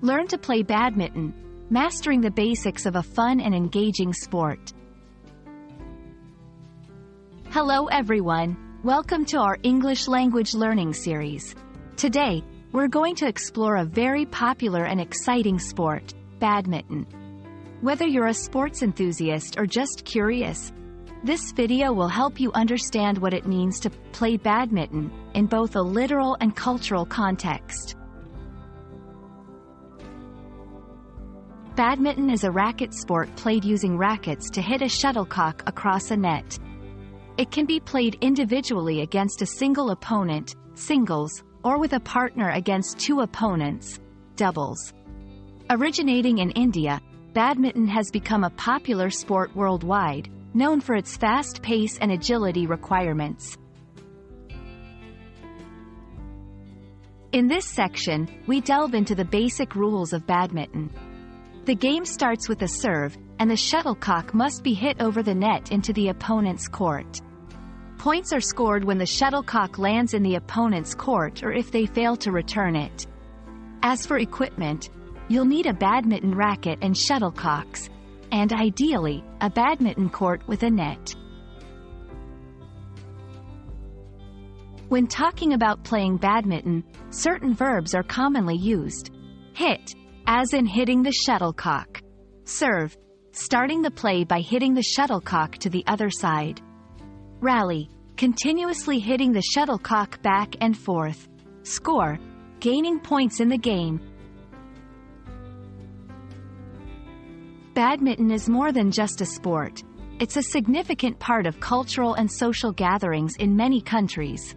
Learn to play badminton, mastering the basics of a fun and engaging sport. Hello everyone, welcome to our English language learning series. Today, we're going to explore a very popular and exciting sport, badminton. Whether you're a sports enthusiast or just curious, this video will help you understand what it means to play badminton in both a literal and cultural context. Badminton is a racket sport played using rackets to hit a shuttlecock across a net. It can be played individually against a single opponent, singles, or with a partner against two opponents, doubles. Originating in India, badminton has become a popular sport worldwide, known for its fast pace and agility requirements. In this section, we delve into the basic rules of badminton. The game starts with a serve, and the shuttlecock must be hit over the net into the opponent's court. Points are scored when the shuttlecock lands in the opponent's court or if they fail to return it. As for equipment, you'll need a badminton racket and shuttlecocks, and ideally, a badminton court with a net. When talking about playing badminton, certain verbs are commonly used. Hit, as in hitting the shuttlecock. Serve, starting the play by hitting the shuttlecock to the other side. Rally, continuously hitting the shuttlecock back and forth. Score, gaining points in the game. Badminton is more than just a sport. It's a significant part of cultural and social gatherings in many countries.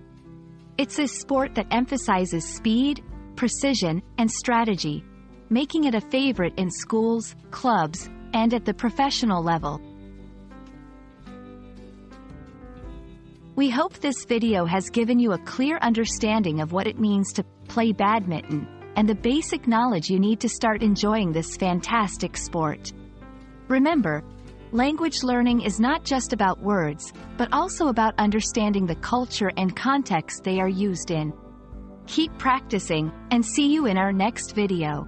It's a sport that emphasizes speed, precision, and strategy, making it a favorite in schools, clubs, and at the professional level. We hope this video has given you a clear understanding of what it means to play badminton, and the basic knowledge you need to start enjoying this fantastic sport. Remember, language learning is not just about words, but also about understanding the culture and context they are used in. Keep practicing, and see you in our next video.